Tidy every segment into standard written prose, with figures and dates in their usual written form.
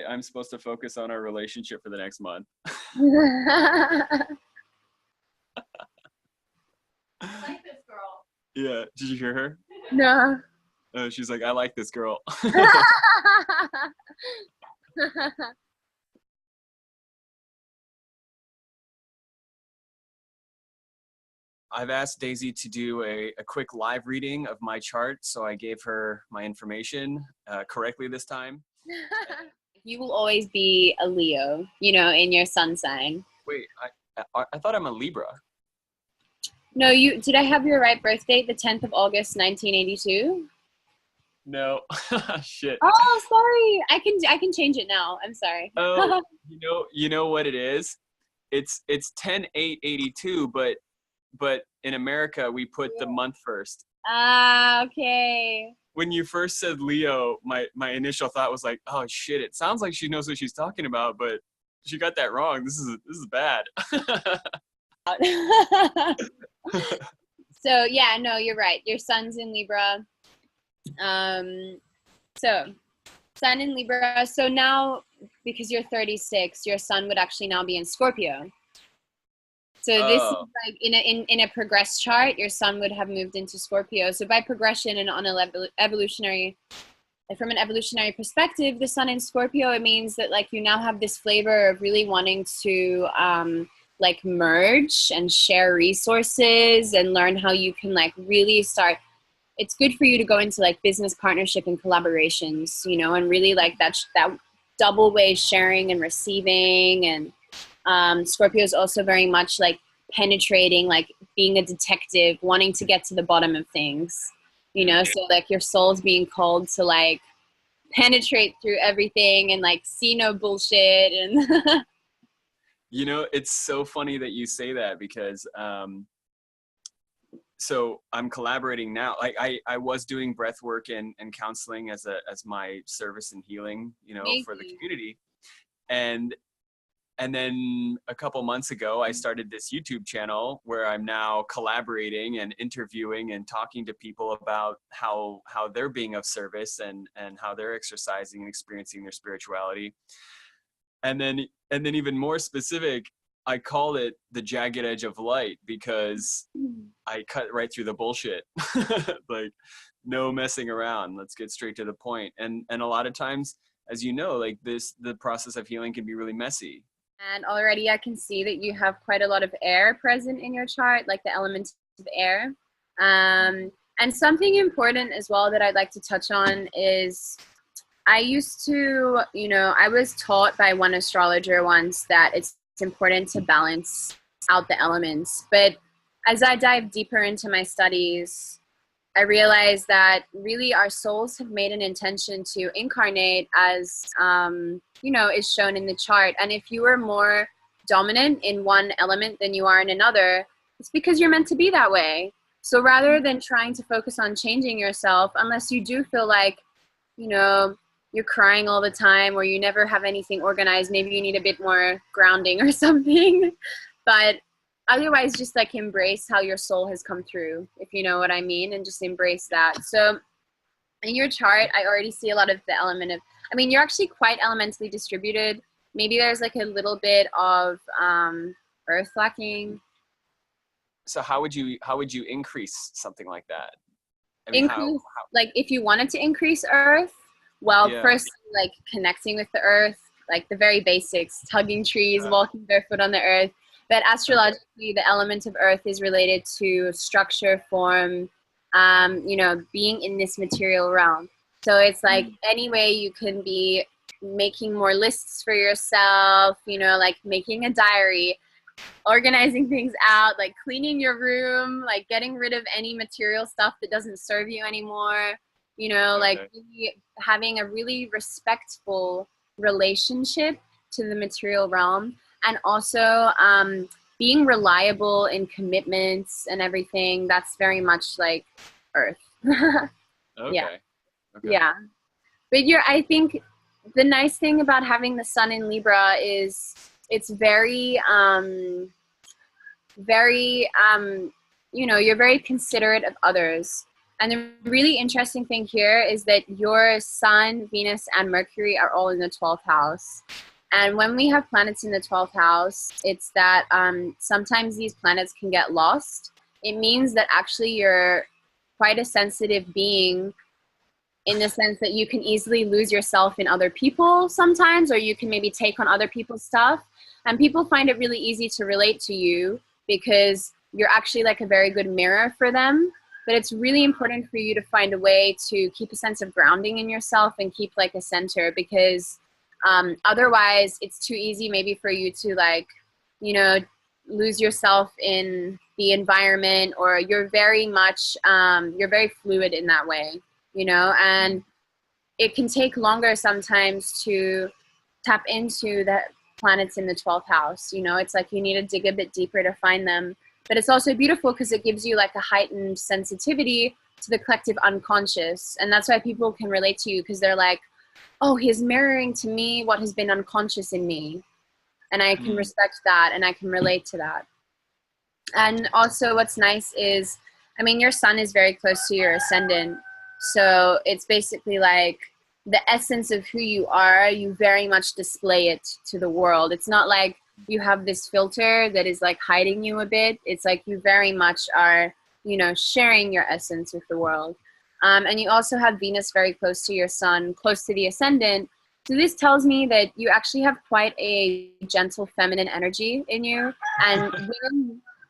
I'm supposed to focus on our relationship for the next month. I like this girl. Yeah. Did you hear her? No. She's like, I like this girl. I've asked Daisy to do a quick live reading of my chart, so I gave her my information correctly this time. You will always be a Leo, you know, in your sun sign. Wait, I thought I'm a Libra. No, did I have your right birth date, the 10th of August, 1982? No. Shit. Oh, sorry. I can change it now. I'm sorry. Oh, you know what it is? It's 10/8/82, but in America we put the month first. Ah, okay. When you first said Leo, my initial thought was like, oh shit, it sounds like she knows what she's talking about, but she got that wrong. This is bad. So yeah, no, you're right. Your sun's in Libra. So sun in Libra. So now, because you're 36, your sun would actually now be in Scorpio. So this is like in a progressed chart, your sun would have moved into Scorpio. So by progression and on an evolutionary, from an evolutionary perspective, the sun in Scorpio, it means that like you now have this flavor of really wanting to like merge and share resources and learn how you can like really start. It's good for you to go into like business partnership and collaborations, you know, and really like that double way sharing and receiving. And Scorpio is also very much like penetrating, like being a detective, wanting to get to the bottom of things, you know. So like your soul's being called to like penetrate through everything and like see no bullshit. And You know, it's so funny that you say that because so I'm collaborating now. Like I was doing breath work and counseling as my service and healing, you know, for the community. And then a couple months ago, I started this YouTube channel where I'm now collaborating and interviewing and talking to people about how they're being of service and how they're exercising and experiencing their spirituality. And then even more specific, I call it the jagged edge of light because I cut right through the bullshit. Like no messing around. Let's get straight to the point. And a lot of times, as you know, like the process of healing can be really messy. And already I can see that you have quite a lot of air present in your chart, like the element of air. And something important as well that I'd like to touch on is I used to, you know, I was taught by one astrologer once that it's important to balance out the elements. But as I dive deeper into my studies, I realized that really our souls have made an intention to incarnate as, you know, is shown in the chart. And if you are more dominant in one element than you are in another, it's because you're meant to be that way. So rather than trying to focus on changing yourself, unless you do feel like, you know, you're crying all the time or you never have anything organized, maybe you need a bit more grounding or something. But otherwise, just like embrace how your soul has come through, if you know what I mean, and just embrace that. So in your chart, I already see a lot of the element of, I mean, you're actually quite elementally distributed. Maybe there's like a little bit of earth lacking. So how would you increase something like that? I mean, increase, like if you wanted to increase earth, well, first like connecting with the earth, like the very basics, tugging trees, walking barefoot on the earth. But astrologically, the element of earth is related to structure, form, you know, being in this material realm. So it's like any way you can be making more lists for yourself, you know, like making a diary, organizing things out, like cleaning your room, like getting rid of any material stuff that doesn't serve you anymore, you know, like really having a really respectful relationship to the material realm. And also being reliable in commitments and everything. That's very much like earth. Yeah. Yeah. But I think the nice thing about having the sun in Libra is it's very, you know, you're very considerate of others. And the really interesting thing here is that your Sun, Venus, and Mercury are all in the 12th house. And when we have planets in the 12th house, it's that sometimes these planets can get lost. It means that actually you're quite a sensitive being, in the sense that you can easily lose yourself in other people sometimes, or you can maybe take on other people's stuff. And people find it really easy to relate to you because you're actually like a very good mirror for them. But it's really important for you to find a way to keep a sense of grounding in yourself and keep like a center, because otherwise it's too easy maybe for you to like, you know, lose yourself in the environment, or you're very much, you're very fluid in that way, you know, and it can take longer sometimes to tap into the planets in the 12th house. You know, it's like you need to dig a bit deeper to find them. But it's also beautiful because it gives you like a heightened sensitivity to the collective unconscious. And that's why people can relate to you, because they're like, oh, he's mirroring to me what has been unconscious in me. And I can respect that and I can relate to that. And also what's nice is, I mean, your sun is very close to your ascendant. So it's basically like the essence of who you are, you very much display it to the world. It's not like you have this filter that is like hiding you a bit. It's like you very much are, you know, sharing your essence with the world. And you also have Venus very close to your sun, close to the ascendant. So this tells me that you actually have quite a gentle feminine energy in you. And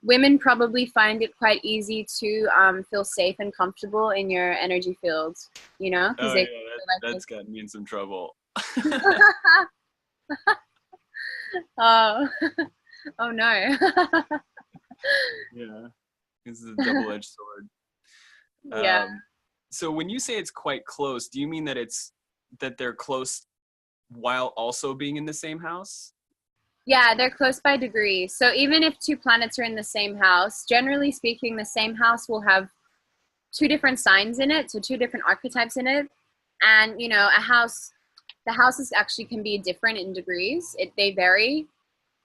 women probably find it quite easy to feel safe and comfortable in your energy field, you know? Oh they yeah, that's gotten me in some trouble. Oh, oh no. Yeah, this is a double-edged sword. Yeah. So when you say it's quite close, do you mean that they're close while also being in the same house? Yeah, they're close by degree. So even if two planets are in the same house, generally speaking, the same house will have two different signs in it, so two different archetypes in it. And you know, the houses actually can be different in degrees. They vary.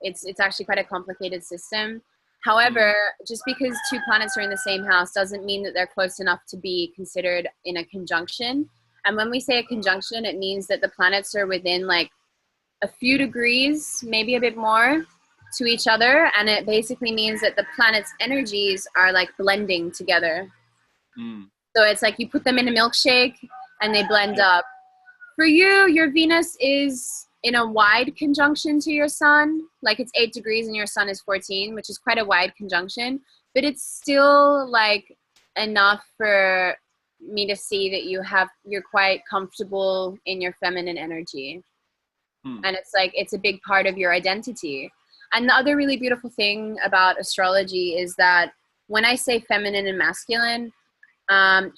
It's actually quite a complicated system. However, just because two planets are in the same house doesn't mean that they're close enough to be considered in a conjunction. And when we say a conjunction, it means that the planets are within like a few degrees, maybe a bit more, to each other. And it basically means that the planets' energies are like blending together. So it's like you put them in a milkshake and they blend up. For you, your Venus is in a wide conjunction to your sun. Like it's 8 degrees and your sun is 14, which is quite a wide conjunction. But it's still like enough for me to see that you're quite comfortable in your feminine energy. And it's like, it's a big part of your identity. And the other really beautiful thing about astrology is that when I say feminine and masculine,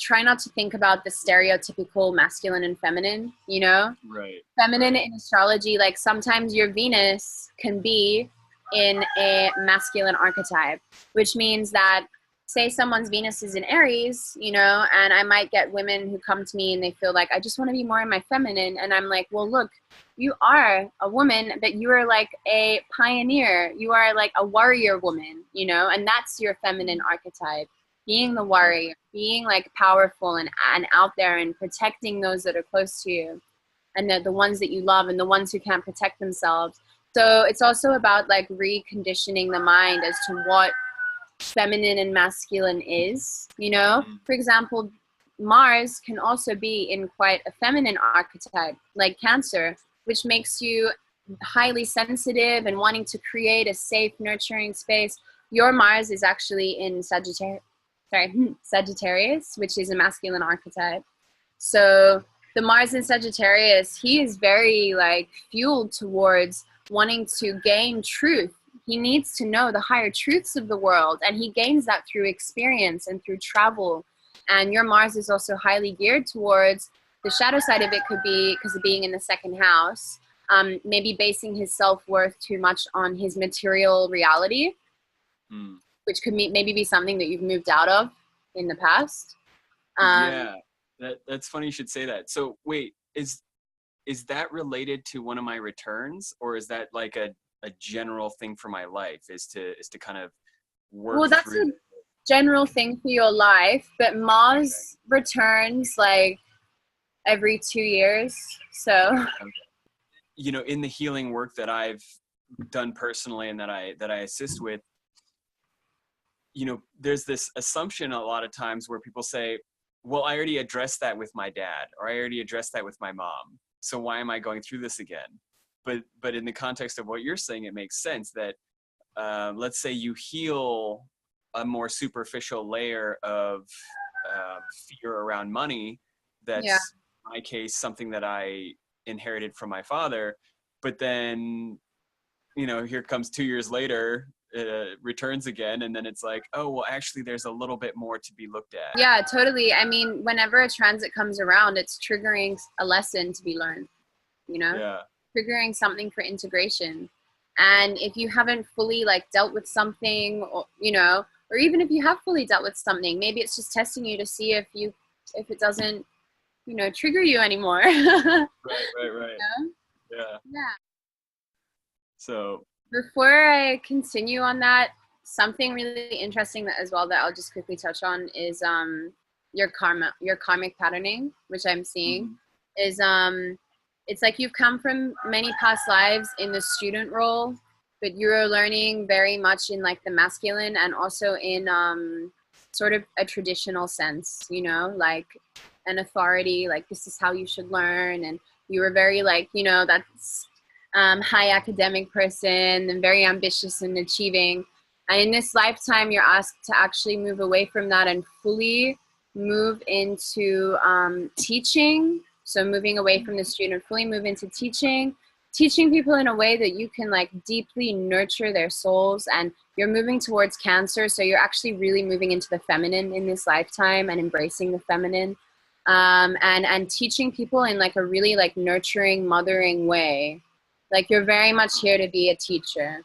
try not to think about the stereotypical masculine and feminine, you know? Right. Feminine in astrology, like sometimes your Venus can be in a masculine archetype, which means that say someone's Venus is in Aries, you know, and I might get women who come to me and they feel like, I just want to be more in my feminine. And I'm like, well, look, you are a woman, but you are like a pioneer. You are like a warrior woman, you know, and that's your feminine archetype. Being the warrior, being like powerful and out there and protecting those that are close to you and the ones that you love and the ones who can't protect themselves. So it's also about like reconditioning the mind as to what feminine and masculine is, you know? For example, Mars can also be in quite a feminine archetype, like Cancer, which makes you highly sensitive and wanting to create a safe, nurturing space. Your Mars is actually in Sagittarius, which is a masculine archetype. So the Mars in Sagittarius, he is very like fueled towards wanting to gain truth. He needs to know the higher truths of the world, and he gains that through experience and through travel. And your Mars is also highly geared towards the shadow side of it, could be because of being in the second house, maybe basing his self-worth too much on his material reality, which could maybe be something that you've moved out of in the past. Yeah, that's funny you should say that. So wait, is that related to one of my returns, or is that like a general thing for my life, is to kind of work through? general thing for your life, but Mars returns like every 2 years. So you know, in the healing work that I've done personally and that I assist with, you know, there's this assumption a lot of times where people say, well, I already addressed that with my dad, or I already addressed that with my mom, so why am I going through this again? But in the context of what you're saying, it makes sense that let's say you heal a more superficial layer of fear around money. yeah, That's in my case something that I inherited from my father, but then, you know, here comes 2 years later, it returns again, and then it's like, oh well, actually there's a little bit more to be looked at. yeah, totally. I mean, whenever a transit comes around, it's triggering a lesson to be learned, you know, Yeah. triggering something for integration. And if you haven't fully like dealt with something, or, you know, or even if you have fully dealt with something, maybe it's just testing you to see if it doesn't, you know, trigger you anymore. Right. Yeah. Yeah. Yeah. So Before I continue on that, something really interesting that as well that I'll just quickly touch on is your karmic patterning, which I'm seeing mhm. is it's like you've come from many past lives in the student role, but you're learning very much in like the masculine and also in sort of a traditional sense, you know, like an authority, like this is how you should learn, and you were very like, you know, that's high academic person and very ambitious and achieving. And in this lifetime, you're asked to actually move away from that and fully move into teaching. So moving away from the student, fully move into teaching people in a way that you can like deeply nurture their souls. And you're moving towards Cancer, so you're actually really moving into the feminine in this lifetime and embracing the feminine, and teaching people in like a really like nurturing, mothering way. Like you're very much here to be a teacher.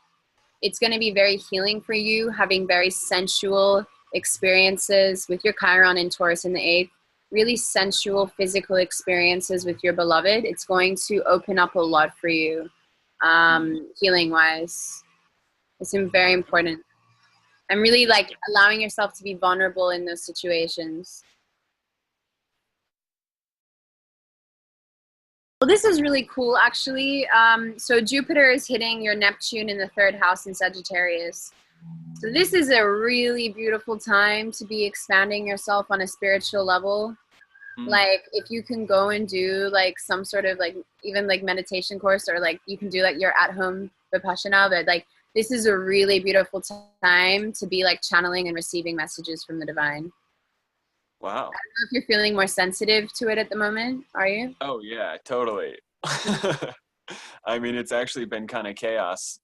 It's going to be very healing for you, having very sensual experiences with your Chiron and Taurus in the eighth, really sensual physical experiences with your beloved. It's going to open up a lot for you, healing wise. It's very important. And really like allowing yourself to be vulnerable in those situations. Well, this is really cool, actually. So Jupiter is hitting your Neptune in the third house in Sagittarius. So this is a really beautiful time to be expanding yourself on a spiritual level. Like if you can go and do like some sort of like even like meditation course, or like you can do like your at-home Vipassana, but like this is a really beautiful time to be like channeling and receiving messages from the divine. Wow. I don't know if you're feeling more sensitive to it at the moment. Are you? Oh yeah, totally. I mean, it's actually been kind of chaos.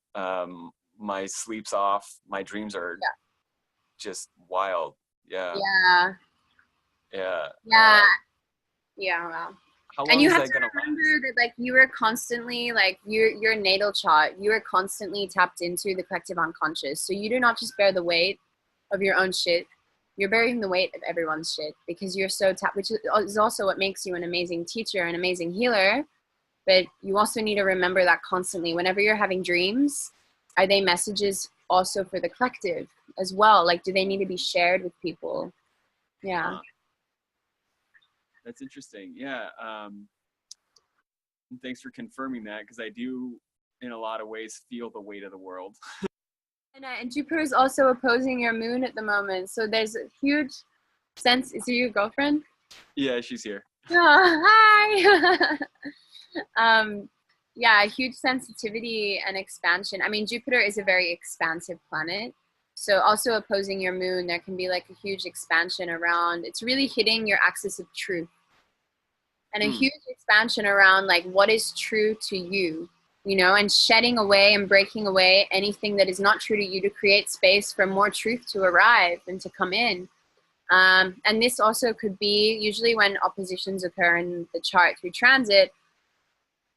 My sleep's off. My dreams are just wild. Yeah. Yeah. Yeah. Yeah. Yeah. Wow. How And long you is have that to gonna remember last? that like you were constantly like your natal chart, you are constantly tapped into the collective unconscious. So you do not just bear the weight of your own shit. You're bearing the weight of everyone's shit because you're so tapped, which is also what makes you an amazing teacher, an amazing healer. But you also need to remember that constantly. Whenever you're having dreams, are they messages also for the collective as well? Like, do they need to be shared with people? Yeah. That's interesting. Yeah. Thanks for confirming that, because I do, in a lot of ways, feel the weight of the world. And Jupiter is also opposing your moon at the moment. So there's a huge sense. Is it your girlfriend? Yeah, she's here. Oh, hi. Yeah, a huge sensitivity and expansion. I mean, Jupiter is a very expansive planet. So also opposing your moon, there can be like a huge expansion around, it's really hitting your axis of truth. And a huge expansion around like what is true to you, you know, and shedding away and breaking away anything that is not true to you to create space for more truth to arrive and to come in. And this also could be usually when oppositions occur in the chart through transit,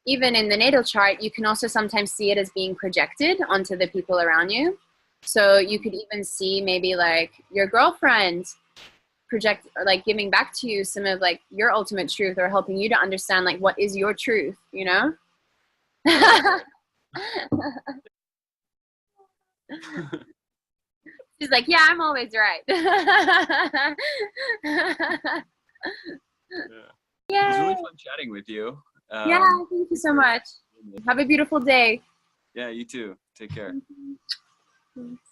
even in the natal chart, you can also sometimes see it as being projected onto the people around you. So you could even see maybe like your girlfriend project, or like giving back to you some of like your ultimate truth, or helping you to understand like what is your truth, you know? She's like, yeah, I'm always right. Yeah. It was Yay. really fun chatting with you. Yeah, thank you so much. Have a beautiful day. Yeah, you too. Take care. Thanks.